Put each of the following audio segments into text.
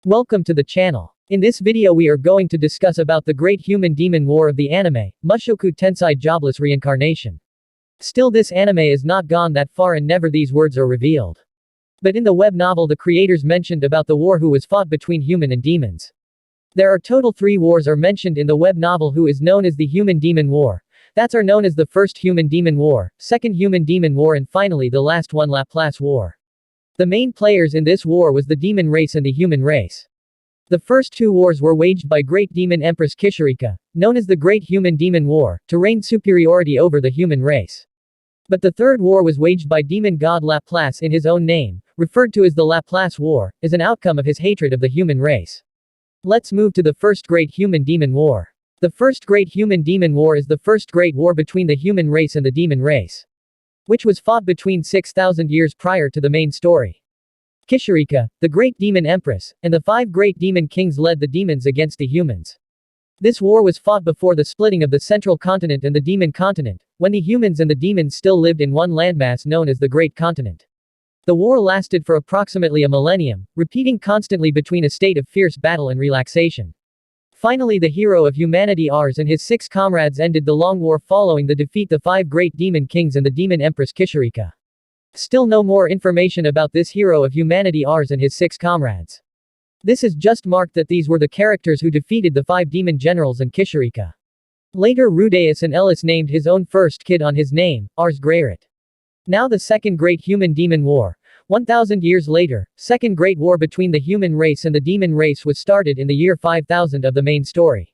Welcome to the channel. In this video we are going to discuss about the great human-demon war of the anime, Mushoku Tensei Jobless Reincarnation. Still this anime is not gone that far and never these words are revealed. But in the web novel the creators mentioned about the war who was fought between human and demons. There are total 3 wars are mentioned in the web novel who is known as the Human-Demon War. That's are known as the first Human-Demon War, second Human-Demon War and finally the last one Laplace War. The main players in this war was the demon race and the human race. The first 2 wars were waged by Great Demon Empress Kishirika, known as the Great Human-Demon War, to reign superiority over the human race. But the third war was waged by demon god Laplace in his own name, referred to as the Laplace War, as an outcome of his hatred of the human race. Let's move to the first Great Human-Demon War. The first Great Human-Demon War is the first great war between the human race and the demon race, which was fought between 6,000 years prior to the main story. Kishirika, the great demon empress, and the 5 great demon kings led the demons against the humans. This war was fought before the splitting of the central continent and the demon continent, when the humans and the demons still lived in one landmass known as the Great Continent. The war lasted for approximately a millennium, repeating constantly between a state of fierce battle and relaxation. Finally the hero of humanity Ars and his 6 comrades ended the long war following the defeat the 5 great demon kings and the demon empress Kishirika. Still no more information about this hero of humanity Ars and his 6 comrades. This is just marked that these were the characters who defeated the 5 demon generals and Kishirika. Later Rudeus and Ellis named his own first kid on his name, Ars Greyrit. Now the second great human-demon war. 1,000 years later, second great war between the human race and the demon race was started in the year 5000 of the main story.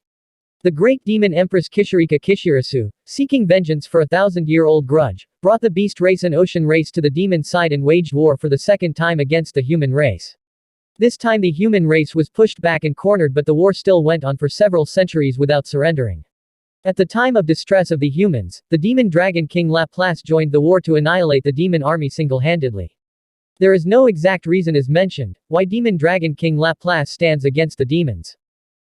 The great demon empress Kishirika Kishirasu, seeking vengeance for a 1,000-year-old grudge, brought the beast race and ocean race to the demon side and waged war for the second time against the human race. This time the human race was pushed back and cornered but the war still went on for several centuries without surrendering. At the time of distress of the humans, the demon dragon king Laplace joined the war to annihilate the demon army single-handedly. There is no exact reason as mentioned, why Demon Dragon King Laplace stands against the demons.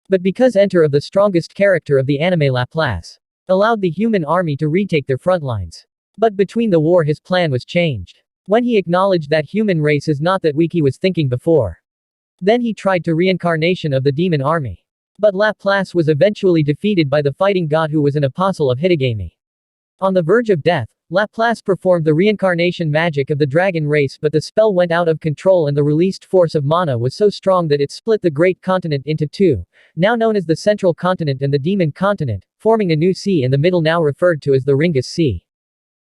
But because enter of the strongest character of the anime Laplace allowed the human army to retake their front lines. But between the war his plan was changed. When he acknowledged that human race is not that weak he was thinking before. Then he tried to reincarnation of the demon army. But Laplace was eventually defeated by the fighting god who was an apostle of Hitagami. On the verge of death, Laplace performed the reincarnation magic of the dragon race but the spell went out of control and the released force of mana was so strong that it split the great continent into 2, now known as the central continent and the demon continent, forming a new sea in the middle now referred to as the Ringus Sea.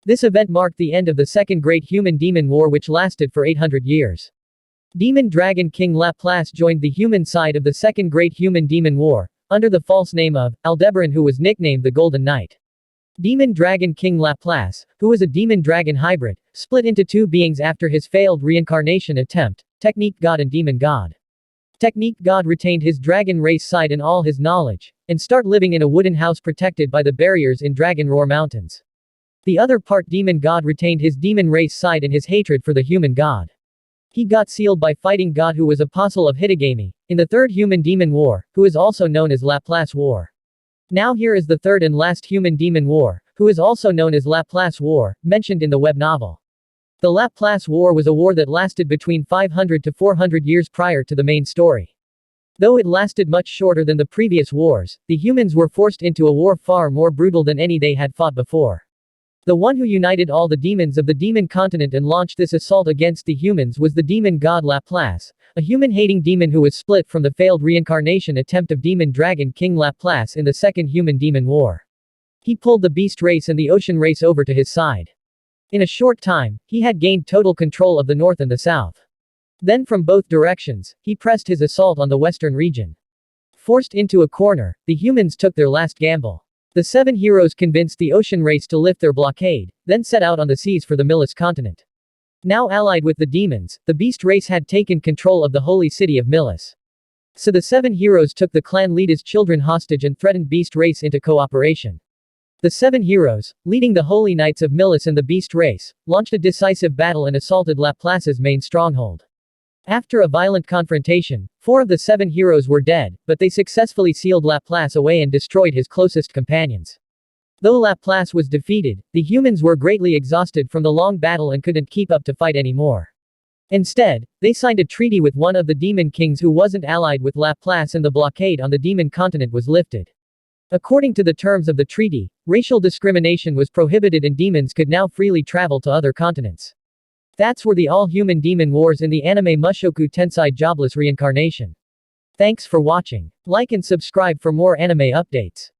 This event marked the end of the second great human-demon war which lasted for 800 years. Demon Dragon King Laplace joined the human side of the second great human-demon war, under the false name of Aldeberan who was nicknamed the Golden Knight. Demon Dragon King Laplace, who was a demon-dragon hybrid, split into 2 beings after his failed reincarnation attempt, Technique God and Demon God. Technique God retained his dragon race side and all his knowledge, and start living in a wooden house protected by the barriers in Dragon Roar Mountains. The other part Demon God retained his demon race side and his hatred for the human god. He got sealed by fighting God who was apostle of Hitagami, in the third human-demon war, who is also known as Laplace War. Now here is the third and last human-demon war, who is also known as Laplace War, mentioned in the web novel. The Laplace War was a war that lasted between 500 to 400 years prior to the main story. Though it lasted much shorter than the previous wars, the humans were forced into a war far more brutal than any they had fought before. The one who united all the demons of the demon continent and launched this assault against the humans was the demon god Laplace, a human-hating demon who was split from the failed reincarnation attempt of Demon Dragon King Laplace in the second human-demon war. He pulled the beast race and the ocean race over to his side. In a short time, he had gained total control of the north and the south. Then from both directions, he pressed his assault on the western region. Forced into a corner, the humans took their last gamble. The 7 heroes convinced the ocean race to lift their blockade, then set out on the seas for the Milis continent. Now allied with the demons, the beast race had taken control of the holy city of Milis. So the 7 heroes took the clan leader's children hostage and threatened beast race into cooperation. The 7 heroes, leading the holy knights of Milis and the beast race, launched a decisive battle and assaulted Laplace's main stronghold. After a violent confrontation, 4 of the 7 heroes were dead, but they successfully sealed Laplace away and destroyed his closest companions. Though Laplace was defeated, the humans were greatly exhausted from the long battle and couldn't keep up to fight anymore. Instead, they signed a treaty with one of the demon kings who wasn't allied with Laplace, and the blockade on the demon continent was lifted. According to the terms of the treaty, racial discrimination was prohibited and demons could now freely travel to other continents. That's where the all-human demon wars in the anime Mushoku Tensei Jobless Reincarnation. Thanks for watching. Like and subscribe for more anime updates.